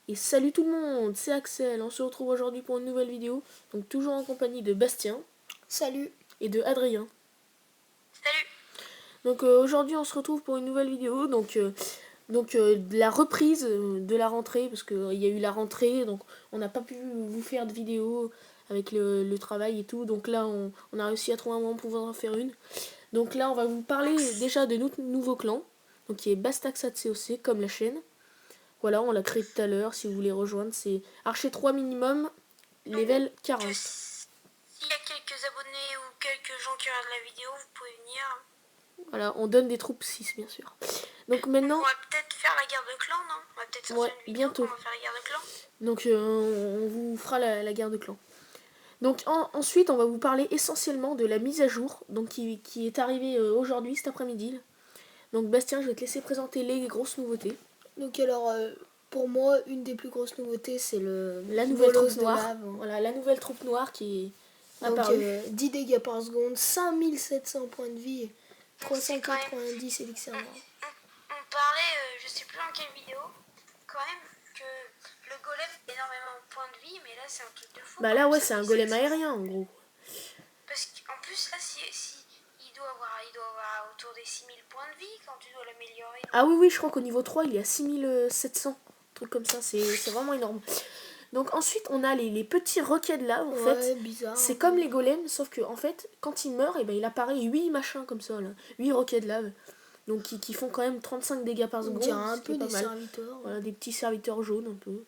Et salut tout le monde, c'est Axel, on se retrouve aujourd'hui pour une nouvelle vidéo, donc toujours en compagnie de Bastien. Salut. Et de Adrien. Salut. Donc aujourd'hui on se retrouve pour une nouvelle vidéo, de la reprise de la rentrée, parce qu'il y a eu la rentrée, donc on n'a pas pu vous faire de vidéo avec le travail et tout, donc là on a réussi à trouver un moment pour pouvoir en faire une. Donc là on va vous parler déjà de notre nouveau clan, donc qui est Bastaxat COC, comme la chaîne. Voilà, on l'a créé tout à l'heure, si vous voulez rejoindre, c'est Archer 3 minimum, level 40. S'il y a quelques abonnés ou quelques gens qui regardent la vidéo, vous pouvez venir. Voilà, on donne des troupes 6 bien sûr. Donc maintenant... On va peut-être faire la guerre de clans, non? On va peut-être sortir une vidéo bientôt. quand on va faire la guerre de clans. Donc on vous fera la guerre de clans. Donc ensuite on va vous parler essentiellement de la mise à jour, donc qui est arrivée aujourd'hui, cet après-midi. Donc Bastien, je vais te laisser présenter les grosses nouveautés. Donc alors, pour moi, une des plus grosses nouveautés, c'est la nouvelle troupe de noire. lave. Voilà, la nouvelle troupe noire qui est Donc apparue. 10 dégâts par seconde, 5700 points de vie, 390 élixirs noirs. On parlait, je sais plus dans quelle vidéo, quand même, que le golem a énormément de points de vie, mais là c'est un truc de fou. Bah là ouais, c'est un golem aérien en gros. Parce qu'en plus là, si il doit avoir autour des 6000 points de vie quand tu dois l'améliorer. Ah oui, je crois qu'au niveau 3 il est à 6700, un truc comme ça, c'est vraiment énorme. Donc ensuite on a les petits roquets de lave en fait. C'est comme les golems, sauf que en fait quand il meurt, et ben, il apparaît 8 machins comme ça, là. 8 roquets de lave. Donc qui font quand même 35 dégâts par seconde. Un peu des serviteurs. Voilà, des petits serviteurs jaunes un peu.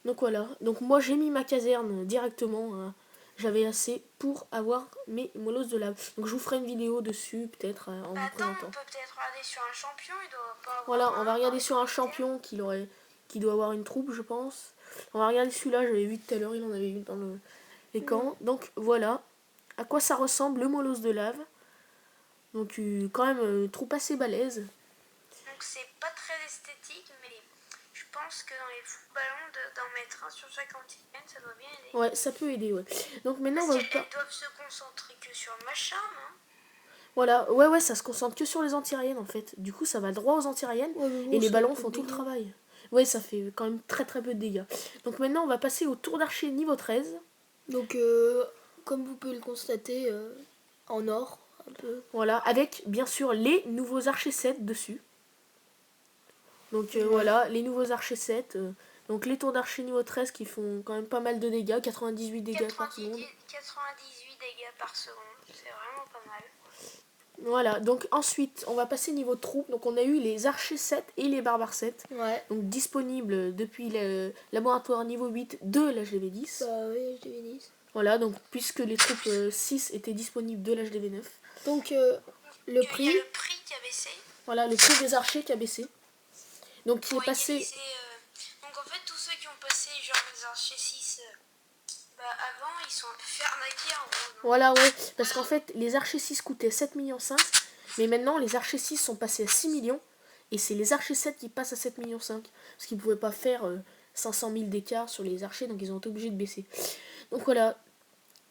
Donc voilà. Donc moi j'ai mis ma caserne directement. J'avais assez pour avoir mes molosses de lave. Donc je vous ferai une vidéo dessus peut-être en vous présentant. On peut peut-être regarder sur un champion, il doit pas avoir. Voilà, on va regarder sur un champion qui doit avoir une troupe, je pense. On va regarder celui-là, j'avais vu tout à l'heure, il en avait vu dans les camps. Donc voilà à quoi ça ressemble le molosse de lave. Donc quand même une troupe assez balèze. Donc c'est pas très esthétique, mais je pense que dans les footballons, d'en mettre un sur chaque anti-gain, ça doit bien aider. Ouais, ça peut aider, ouais. Donc maintenant elles doivent se concentrer que sur le machin, hein. Voilà, ouais, ça se concentre que sur les anti-aériennes en fait. Du coup, ça va droit aux anti-aériennes et les ballons font tout le travail. Ouais, ça fait quand même très peu de dégâts. Donc maintenant, on va passer au tour d'archer niveau 13. Donc, comme vous pouvez le constater, en or, un peu. Voilà, avec bien sûr les nouveaux archers 7 dessus. Donc voilà, les nouveaux archers 7. Donc les tours d'archer niveau 13 qui font quand même pas mal de dégâts, 98 dégâts par seconde. 98 dégâts par seconde, c'est vraiment pas mal. Voilà, donc ensuite on va passer niveau troupe. Donc on a eu les archers 7 et les barbares 7. Ouais. Donc disponibles depuis le laboratoire niveau 8 de l'HDV10. Bah oui, HDV10. Voilà, donc puisque les troupes 6 étaient disponibles de l'HDV9. Donc le prix. Il y a le prix qui a baissé. Voilà, le prix des archers qui a baissé. Donc qui est passé. Donc en fait tous ceux qui ont passé genre les archers 6 avant ils sont un peu fait arnaquer en gros. Voilà, ouais, parce qu'en fait les archers 6 coûtaient 7,5 millions, mais maintenant les archers 6 sont passés à 6 millions, et c'est les archers 7 qui passent à 7,5 millions, parce qu'ils ne pouvaient pas faire 500 000 d'écart sur les archers, donc ils ont été obligés de baisser. Donc voilà,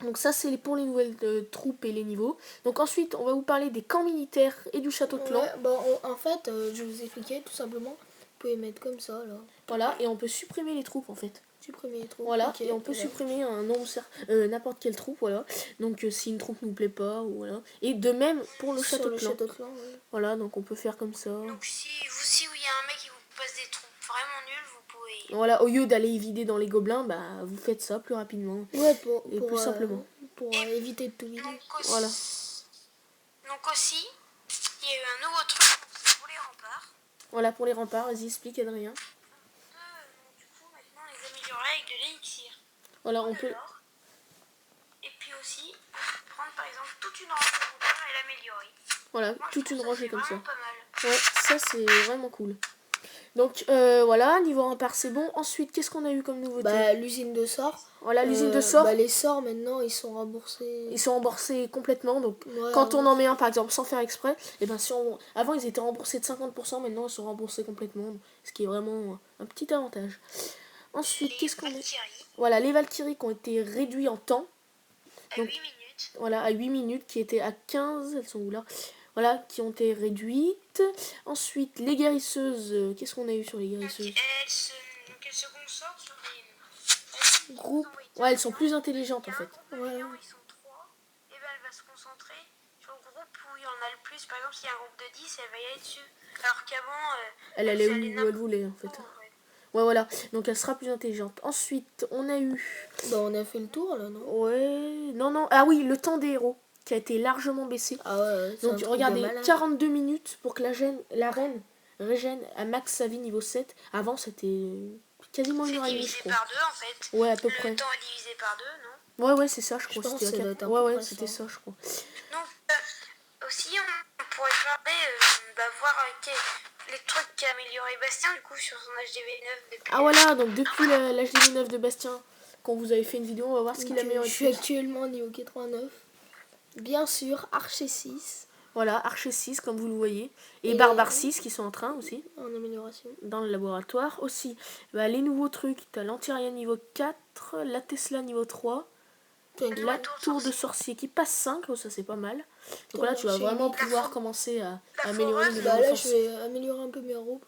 donc ça c'est pour les nouvelles troupes et les niveaux. Donc ensuite on va vous parler des camps militaires et du château de clan. En fait, je vais vous expliquer tout simplement, vous pouvez mettre comme ça là. Voilà, et on peut supprimer les troupes en fait. Supprimer les troupes. Voilà, et on peut supprimer un nombre n'importe quelle troupe, voilà. Donc si une troupe nous plaît pas, ou voilà. Et de même pour le château de clan. Ouais. Voilà, donc on peut faire comme ça. Donc si il y a un mec qui vous passe des troupes vraiment nulles, vous pouvez. Voilà, au lieu d'aller y vider dans les gobelins, bah vous faites ça plus rapidement. Ouais, plus simplement. Pour éviter de tout vider. Voilà. Donc aussi, il y a eu un nouveau truc pour les remparts. Voilà, pour les remparts, vas-y, explique Adrien. Du coup, maintenant, les améliorer avec de l'élixir. Voilà, on peut. Et puis aussi, prendre par exemple toute une rangée de remparts et l'améliorer. Voilà, toute une rangée comme ça. Pas mal. Ouais, ça c'est vraiment cool. Donc voilà, niveau rempart c'est bon. Ensuite, qu'est-ce qu'on a eu comme nouveauté? L'usine de sorts. Voilà, l'usine de sorts. Les sorts maintenant ils sont remboursés. Ils sont remboursés complètement. Donc quand on en met un par exemple sans faire exprès, et ben si on... avant ils étaient remboursés de 50%, maintenant ils sont remboursés complètement. Ce qui est vraiment un petit avantage. Ensuite, qu'est-ce qu'on a? Voilà, les Valkyries qui ont été réduits en temps. Donc, à 8 minutes. Voilà, à 8 minutes, qui étaient à 15. Elles sont où là? Voilà, qui ont été réduites. Ensuite, les guérisseuses. Qu'est-ce qu'on a eu sur les guérisseuses? qu'elles se concentrent sur des Groupe. Ouais, elles sont plus intelligentes en fait. Ouais. Ils sont 3. Et ben elle va se concentrer sur le groupe où il y en a le plus. Par exemple, s'il y a un groupe de 10, elle va y aller dessus. Alors qu'avant, Elle allait où elle voulait en fait. Ouais, voilà. Donc elle sera plus intelligente. Ensuite, on a eu. Bah, on a fait le tour là, non? Ouais. Non, non. Ah oui, le temps des héros qui a été largement baissé. Ah ouais, donc regardez, 42 minutes pour que la reine régène à max sa vie niveau 7. Avant, c'était quasiment une heure et demie, je crois. Par 2 en fait. Ouais, à peu près. Le temps est divisé par 2, non? Ouais, c'est ça, je crois. Ouais, c'était ça, je crois. Donc, aussi, on pourrait parler, voir les trucs qu'a amélioré Bastien du coup sur son HDV9 depuis. Ah voilà, donc depuis l'HDV9 de Bastien, quand vous avez fait une vidéo, on va voir ce qu'il a amélioré. Je suis actuellement au niveau 89. Bien sûr, Archer 6. Voilà, Archer 6 comme vous le voyez. Et Barbare 6 qui sont en train aussi. En amélioration. Dans le laboratoire. Aussi, les nouveaux trucs, tu as l'Antiria niveau 4, la Tesla niveau 3. La tour de sorcier qui passe 5, ça c'est pas mal. Donc là tu vas vraiment pouvoir commencer à améliorer les là je vais améliorer un peu mes héros.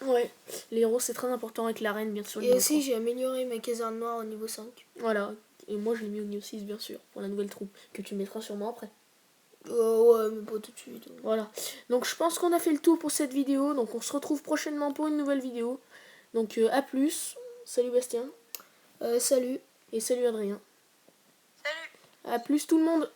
Ouais, les héros c'est très important avec la reine bien sûr. Et aussi j'ai amélioré ma caserne noire au niveau 5. Voilà, et moi je l'ai mis au niveau 6 bien sûr, pour la nouvelle troupe, que tu mettras sûrement après. Ouais, mais pas tout de suite. Voilà, donc je pense qu'on a fait le tour pour cette vidéo, donc on se retrouve prochainement pour une nouvelle vidéo. Donc à plus, salut Bastien. Salut. Et salut Adrien. A plus tout le monde.